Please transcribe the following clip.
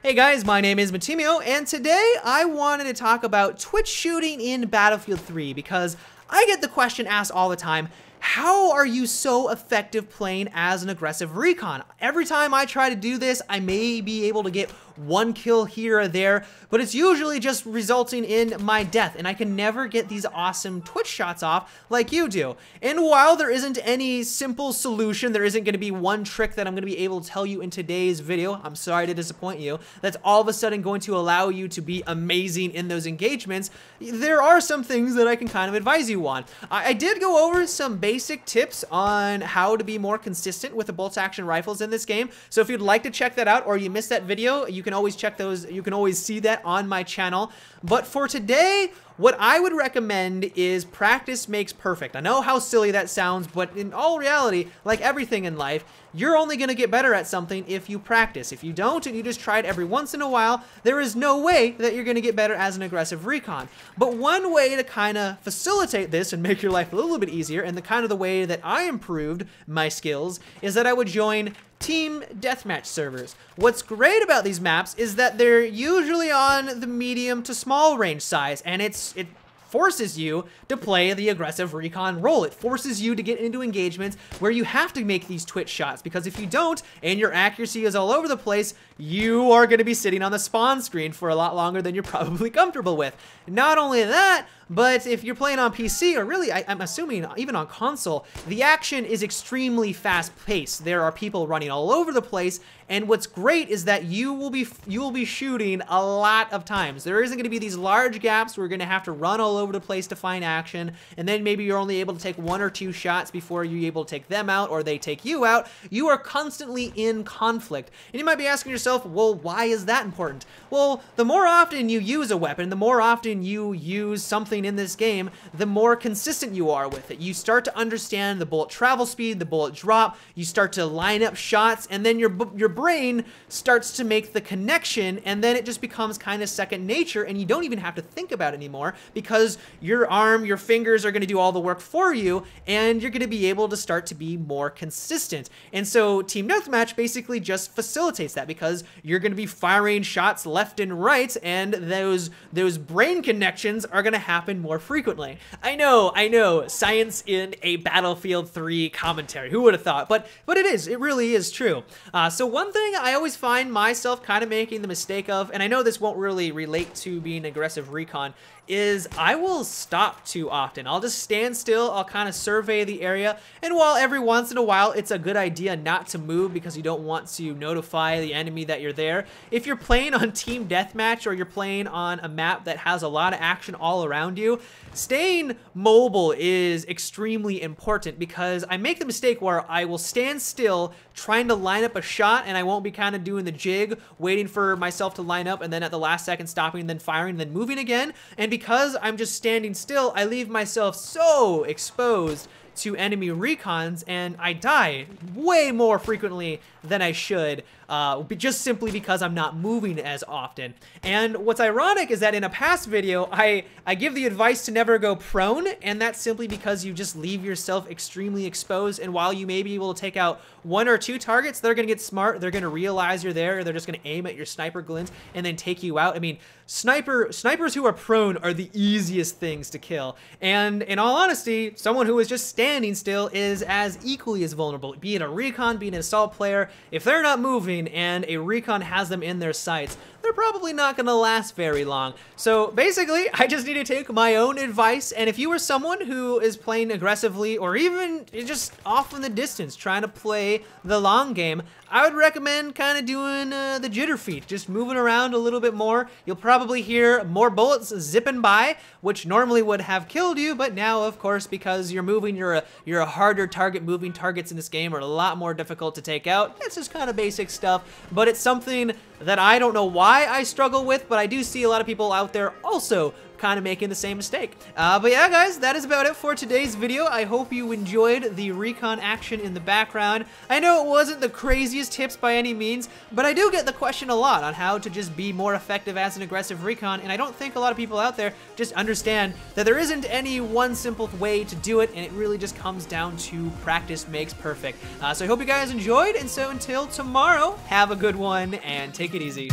Hey guys, my name is Matimio, and today I wanted to talk about Twitch shooting in Battlefield 3 because I get the question asked all the time, how are you so effective playing as an aggressive recon? Every time I try to do this, I may be able to get one kill here or there, but it's usually just resulting in my death, and I can never get these awesome Twitch shots off like you do. And while there isn't any simple solution, there isn't going to be one trick that I'm going to be able to tell you in today's video, I'm sorry to disappoint you, that's all of a sudden going to allow you to be amazing in those engagements. There are some things that I can kind of advise you on. I did go over some basic tips on how to be more consistent with the bolt action rifles in this game, so if you'd like to check that out or you missed that video, you can always check those, you can always see that on my channel. But for today, what I would recommend is practice makes perfect. I know how silly that sounds, but in all reality, like everything in life, you're only going to get better at something if you practice. If you don't and you just try it every once in a while, there is no way that you're going to get better as an aggressive recon. But one way to kind of facilitate this and make your life a little bit easier, and the kind of the way that I improved my skills, is that I would join team deathmatch servers. What's great about these maps is that they're usually on the medium to small range size, and it forces you to play the aggressive recon role. It forces you to get into engagements where you have to make these Twitch shots, because if you don't and your accuracy is all over the place, you are going to be sitting on the spawn screen for a lot longer than you're probably comfortable with. Not only that, but if you're playing on PC, or really I'm assuming even on console, the action is extremely fast-paced. There are people running all over the place, and what's great is that you will be shooting a lot of times. There isn't going to be these large gaps where you're going to have to run all over the place to find action, and then maybe you're only able to take one or two shots before you're able to take them out, or they take you out. You are constantly in conflict. And you might be asking yourself, well, why is that important? Well, the more often you use a weapon, the more often you use something in this game, the more consistent you are with it. You start to understand the bullet travel speed, the bullet drop, you start to line up shots, and then your brain starts to make the connection, and then it just becomes kind of second nature, and you don't even have to think about it anymore, because your arm, your fingers are going to do all the work for you, and you're going to be able to start to be more consistent. And so Team Deathmatch basically just facilitates that, because you're going to be firing shots left and right, and those brain connections are going to happen more frequently. I know, science in a Battlefield 3 commentary. Who would have thought? But it really is true. So one thing I always find myself kind of making the mistake of, and I know this won't really relate to being aggressive recon, is I will stop too often. I'll just stand still, I'll kind of survey the area, and while every once in a while it's a good idea not to move because you don't want to notify the enemy that you're there, if you're playing on Team Deathmatch or you're playing on a map that has a lot of action all around you, staying mobile is extremely important, because I make the mistake where I will stand still trying to line up a shot, and I won't be kind of doing the jig, waiting for myself to line up, and then at the last second stopping, and then firing, and then moving again. And because I'm just standing still, I leave myself so exposed to enemy recons, and I die way more frequently than I should, just simply because I'm not moving as often. And what's ironic is that in a past video, I give the advice to never go prone, and that's simply because you just leave yourself extremely exposed, and while you may be able to take out one or two targets, they're going to get smart, they're going to realize you're there, they're just going to aim at your sniper glint and then take you out. I mean, snipers who are prone are the easiest things to kill, and in all honesty, someone who is just standing still is as equally as vulnerable, be it a recon, be it an assault player. If they're not moving and a recon has them in their sights, they're probably not going to last very long. So basically, I just need to take my own advice, and if you are someone who is playing aggressively or even just off in the distance trying to play the long game, I would recommend kind of doing the jitter feat, just moving around a little bit more. You'll probably hear more bullets zipping by, which normally would have killed you, but now, of course, because you're moving, you're a harder target. Moving targets in this game are a lot more difficult to take out. It's just kind of basic stuff, but it's something that I don't know why I struggle with, but I do see a lot of people out there also kind of making the same mistake. But yeah, guys, that is about it for today's video. I hope you enjoyed the Recon action in the background. I know it wasn't the craziest tips by any means, but I do get the question a lot on how to just be more effective as an aggressive Recon, and I don't think a lot of people out there just understand that there isn't any one simple way to do it, and it really just comes down to practice makes perfect. So I hope you guys enjoyed, and so until tomorrow, have a good one and take it easy.